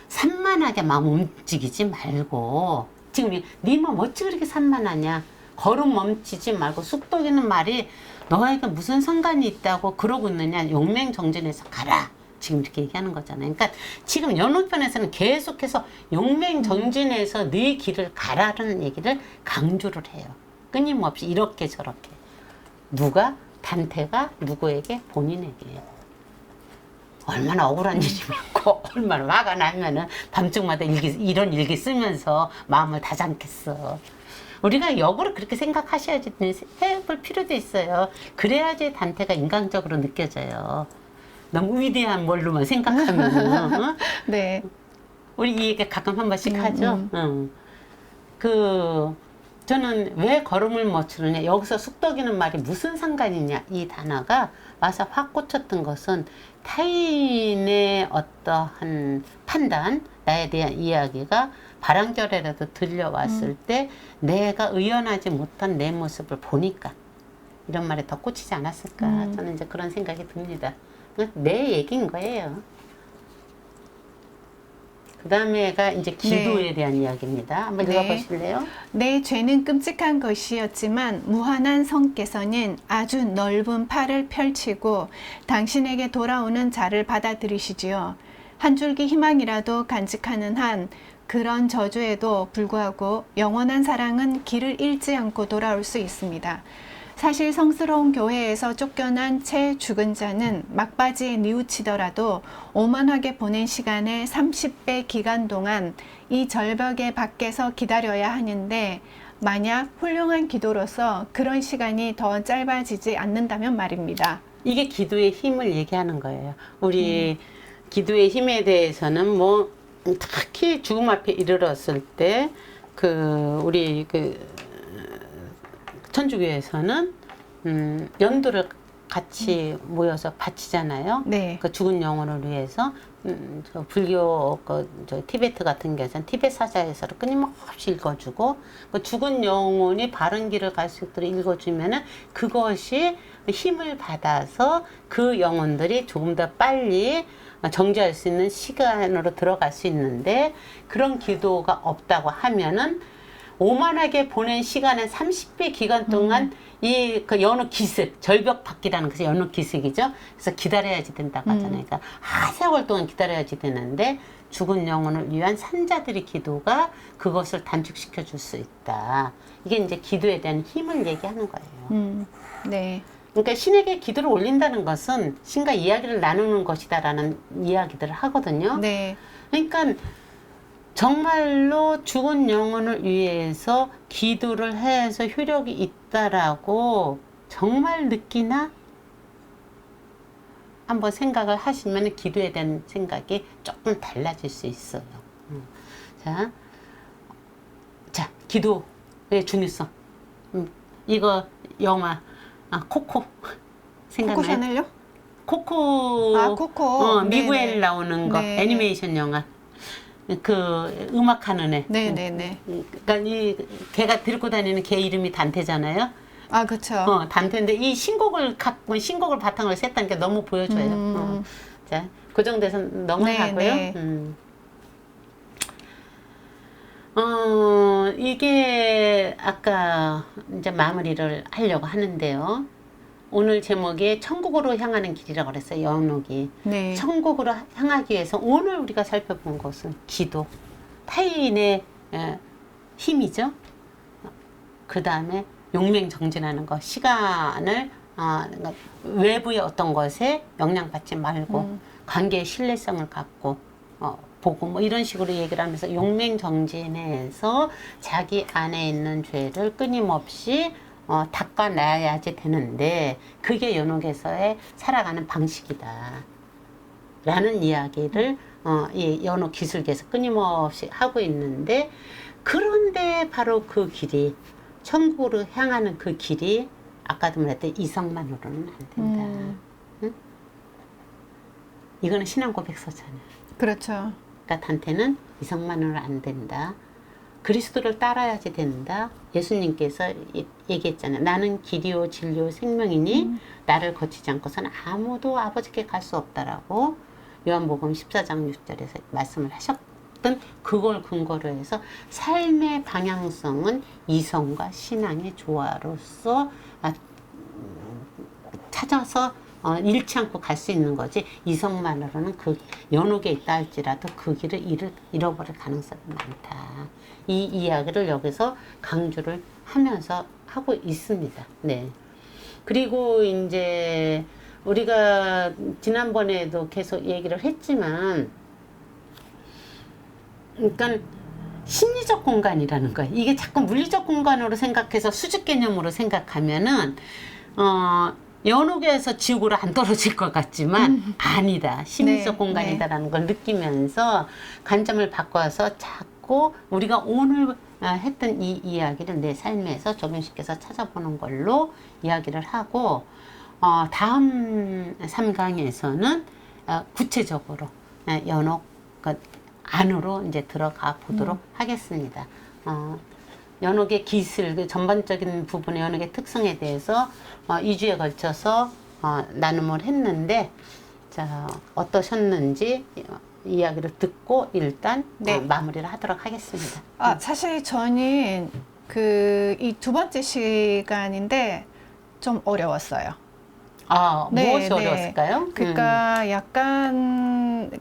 산만하게 막 움직이지 말고 지금 네 몸 어찌 그렇게 산만하냐 걸음 멈추지 말고 쑥덕이는 말이 너에게 무슨 상관이 있다고 그러고 있느냐 용맹정진해서 가라 지금 이렇게 얘기하는 거잖아요. 그러니까 지금 연우편에서는 계속해서 용맹정진해서 네 길을 가라는 얘기를 강조를 해요. 끊임없이 이렇게 저렇게 누가? 단테가 누구에게? 본인에게. 얼마나 억울한 일이 많고 얼마나 화가 나면은 밤중마다 이런 일기 쓰면서 마음을 다잡겠어. 우리가 역으로 그렇게 생각하셔야지 해볼 필요도 있어요. 그래야지 단테가 인간적으로 느껴져요. 너무 위대한 뭘로만 생각하면은 어? 네. 우리 이 얘기 가끔 한 번씩 하죠. 저는 왜 걸음을 멈추느냐 여기서 쑥덕이는 말이 무슨 상관이냐 이 단어가 와서 확 꽂혔던 것은 타인의 어떠한 판단 나에 대한 이야기가 바람결에라도 들려왔을 때 내가 의연하지 못한 내 모습을 보니까 이런 말에 더 꽂히지 않았을까 저는 이제 그런 생각이 듭니다. 내 얘기인 거예요. 그 다음에가 이제 기도에 대한 이야기입니다. 한번 읽어보실래요? 내 죄는 끔찍한 것이었지만 무한한 성께서는 아주 넓은 팔을 펼치고 당신에게 돌아오는 자를 받아들이시지요. 한 줄기 희망이라도 간직하는 한 그런 저주에도 불구하고 영원한 사랑은 길을 잃지 않고 돌아올 수 있습니다. 사실 성스러운 교회에서 쫓겨난 채 죽은 자는 막바지에 뉘우치더라도 오만하게 보낸 시간의 30배 기간 동안 이 절벽의 밖에서 기다려야 하는데 만약 훌륭한 기도로서 그런 시간이 더 짧아지지 않는다면 말입니다. 이게 기도의 힘을 얘기하는 거예요. 우리 기도의 힘에 대해서는 뭐 특히 죽음 앞에 이르렀을 때 우리 천주교에서는 연도를 같이 모여서 바치잖아요. 네. 그 죽은 영혼을 위해서 저 불교 저 티베트 같은 경우는 티베트 사자에서를 끊임없이 읽어주고 그 죽은 영혼이 바른 길을 갈 수 있도록 읽어주면은 그것이 힘을 받아서 그 영혼들이 조금 더 빨리 정지할 수 있는 시간으로 들어갈 수 있는데 그런 기도가 없다고 하면은 오만하게 보낸 시간은 30배 기간 동안 그 연옥 기습, 절벽 받기라는 것이 연옥 기습이죠. 그래서 기다려야지 된다고 하잖아요. 그러니까 세월 동안 기다려야지 되는데 죽은 영혼을 위한 산자들의 기도가 그것을 단축시켜 줄 수 있다. 이게 이제 기도에 대한 힘을 얘기하는 거예요. 네. 그러니까 신에게 기도를 올린다는 것은 신과 이야기를 나누는 것이다라는 이야기들을 하거든요. 네. 그러니까 정말로 죽은 영혼을 위해서 기도를 해서 효력이 있다라고 정말 느끼나? 한번 생각을 하시면 기도에 대한 생각이 조금 달라질 수 있어요. 자, 기도의 중요성. 이거 영화 코코 생각나요? 코코 샤넬요? 코코. 코코. 미국에 네네. 나오는 거 네. 애니메이션 영화. 그 음악하는 애. 네네네. 그러니까 이 걔가 들고 다니는 걔 이름이 단테잖아요. 그쵸. 단테인데 이 신곡을 바탕으로 했다는 게 너무 보여줘요. 자, 그 정도에서 넘어가고요. 네. 이게 아까 이제 마무리를 하려고 하는데요. 오늘 제목이 천국으로 향하는 길이라고 그랬어요. 연옥이. 네. 천국으로 향하기 위해서 오늘 우리가 살펴본 것은 기도, 타인의 힘이죠. 그 다음에 용맹정진하는 것, 시간을 그러니까 외부의 어떤 것에 영향받지 말고 관계의 신뢰성을 갖고 보고 뭐 이런 식으로 얘기를 하면서 용맹정진해서 자기 안에 있는 죄를 끊임없이 닦아내야지 되는데 그게 연옥에서의 살아가는 방식이다 라는 이야기를 이 연옥 기술계에서 끊임없이 하고 있는데, 그런데 바로 그 길이 천국으로 향하는 그 길이 아까도 말했던 이성만으로는 안 된다. 응? 이거는 신앙 고백서잖아요. 그렇죠. 그러니까 단테는 이성만으로는 안 된다. 그리스도를 따라야지 된다. 예수님께서 얘기했잖아요. 나는 길이요 진리요 생명이니 나를 거치지 않고서는 아무도 아버지께 갈 수 없다라고 요한복음 14장 6절에서 말씀을 하셨던 그걸 근거로 해서 삶의 방향성은 이성과 신앙의 조화로서 찾아서 잃지 않고 갈 수 있는 거지, 이성만으로는 그 연옥에 있다 할지라도 그 길을 잃어버릴 가능성이 많다. 이 이야기를 여기서 강조를 하면서 하고 있습니다. 네. 그리고 이제 우리가 지난번에도 계속 얘기를 했지만, 그러니까 심리적 공간이라는 거예요. 이게 자꾸 물리적 공간으로 생각해서 수직 개념으로 생각하면은 연옥에서 지옥으로 안 떨어질 것 같지만 아니다. 심리적 네, 공간이다라는 걸 느끼면서 관점을 바꿔서 자꾸 우리가 오늘 했던 이 이야기를 내 삶에서 적용시켜서 찾아보는 걸로 이야기를 하고, 다음 3강에서는 구체적으로 연옥 안으로 이제 들어가 보도록 하겠습니다. 연옥의 기술, 그 전반적인 부분의 연옥의 특성에 대해서 2주에 걸쳐서 나눔을 했는데, 자, 어떠셨는지 이야기를 듣고 일단 네. 마무리를 하도록 하겠습니다. 사실 저는 이 두 번째 시간인데 좀 어려웠어요. 무엇이 어려웠을까요? 그러니까 약간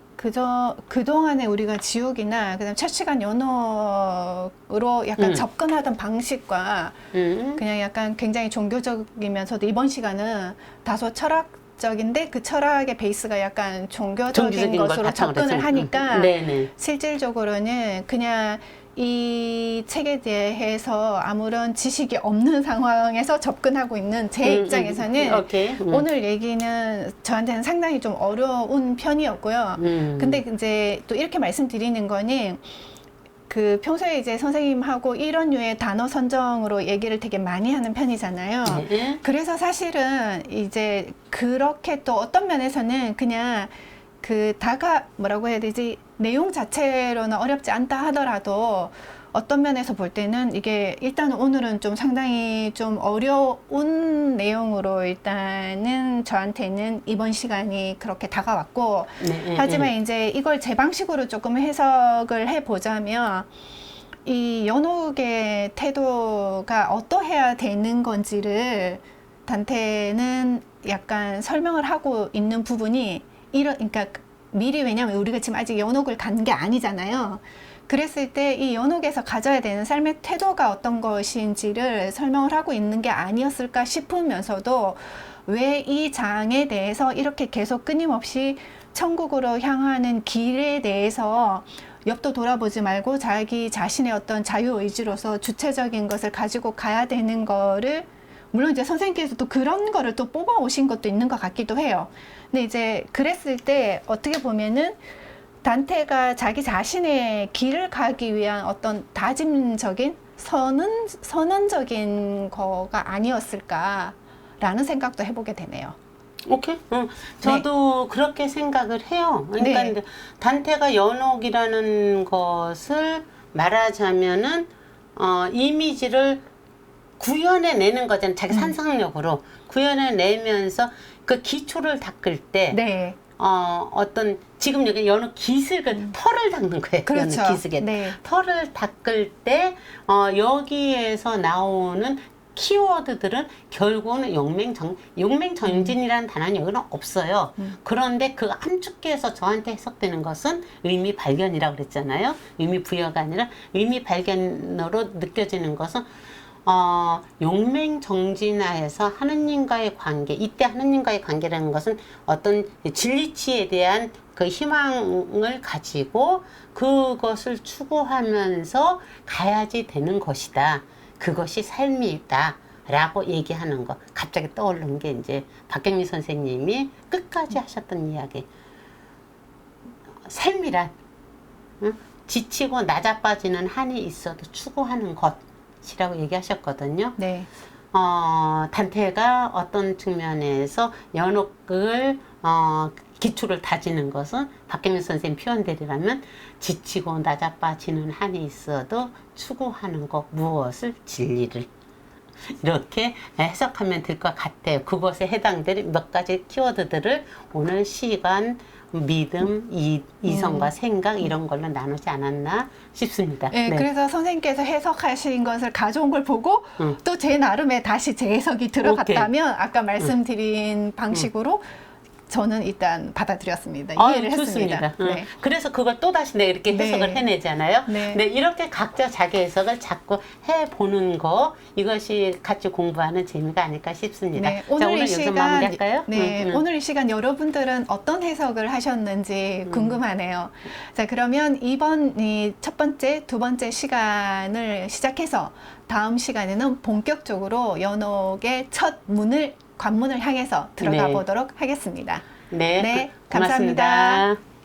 그동안에 우리가 지옥이나 그다음 첫 시간 연옥으로 약간 접근하던 방식과 그냥 약간 굉장히 종교적이면서도 이번 시간은 다소 철학적인데 그 철학의 베이스가 약간 종교적인 것으로 접근을 하니까 실질적으로는 그냥 이 책에 대해서 아무런 지식이 없는 상황에서 접근하고 있는 제 입장에서는 오늘 얘기는 저한테는 상당히 좀 어려운 편이었고요. 근데 이제 또 이렇게 말씀드리는 거는 그 평소에 이제 선생님하고 이런 류의 단어 선정으로 얘기를 되게 많이 하는 편이잖아요. 그래서 사실은 이제 그렇게 또 어떤 면에서는 그냥 뭐라고 해야 되지? 내용 자체로는 어렵지 않다 하더라도 어떤 면에서 볼 때는 이게 일단 오늘은 좀 상당히 좀 어려운 내용으로 일단은 저한테는 이번 시간이 그렇게 다가왔고, 하지만 이제 이걸 제 방식으로 조금 해석을 해보자면 이 연옥의 태도가 어떠해야 되는 건지를 단테는 약간 설명을 하고 있는 부분이 그러니까 미리, 왜냐면 우리가 지금 아직 연옥을 간 게 아니잖아요. 그랬을 때 이 연옥에서 가져야 되는 삶의 태도가 어떤 것인지를 설명을 하고 있는 게 아니었을까 싶으면서도 왜 이 장에 대해서 이렇게 계속 끊임없이 천국으로 향하는 길에 대해서 옆도 돌아보지 말고 자기 자신의 어떤 자유의지로서 주체적인 것을 가지고 가야 되는 거를 물론 이제 선생님께서도 그런 거를 또 뽑아 오신 것도 있는 것 같기도 해요. 근데 이제 그랬을 때 어떻게 보면은 단테가 자기 자신의 길을 가기 위한 어떤 다짐적인 선언적인 거가 아니었을까라는 생각도 해보게 되네요. 오케이. 저도 그렇게 생각을 해요. 그러니까 네. 이제 단테가 연옥이라는 것을 말하자면은 이미지를 구현해내는 거잖아요. 자기 상상력으로 구현해내면서 그 기초를 닦을 때 네. 어떤 지금 여기 연옥 기슭을 털을 닦는 거예요. 그렇죠. 연옥 기슭에 네. 털을 닦을 때 여기에서 나오는 키워드들은 결국은 용맹정진이라는 단어는 여기는 없어요. 그런데 그 함축해서 저한테 해석되는 것은 의미 발견이라고 그랬잖아요. 의미 부여가 아니라 의미 발견으로 느껴지는 것은 용맹정진하에서 하느님과의 관계, 이때 하느님과의 관계라는 것은 어떤 진리치에 대한 그 희망을 가지고 그것을 추구하면서 가야지 되는 것이다. 그것이 삶이다. 라고 얘기하는 거. 갑자기 떠오른 게 이제 박경미 선생님이 끝까지 하셨던 이야기. 삶이란 지치고 낮아빠지는 한이 있어도 추구하는 것이라고 얘기하셨거든요. 네. 단테가 어떤 측면에서 연옥을 기초를 다지는 것은 박경민 선생님 표현대로라면 지치고 낮아빠지는 한이 있어도 추구하는 것 무엇을 진리를 이렇게 해석하면 될 것 같아요. 그것에 해당되는 몇 가지 키워드들을 오늘 시간, 믿음, 이성과 생각 이런 걸로 나누지 않았나 싶습니다. 네, 그래서 선생님께서 해석하신 것을 가져온 걸 보고 또 제 나름의 다시 재해석이 들어갔다면 아까 말씀드린 방식으로 저는 일단 받아들였습니다. 이해를 했습니다. 네. 그래서 그걸 또 다시 내가 이렇게 해석을 해내잖아요. 네. 네, 이렇게 각자 자기 해석을 자꾸 해보는 거 이것이 같이 공부하는 재미가 아닐까 싶습니다. 네, 자, 오늘 여기서 마무리할까요? 네, 오늘 이 시간 여러분들은 어떤 해석을 하셨는지 궁금하네요. 자, 그러면 이번 첫 번째, 두 번째 시간을 시작해서 다음 시간에는 본격적으로 연옥의 첫 관문을 향해서 들어가 보도록 하겠습니다. 네, 네, 고맙습니다. 감사합니다.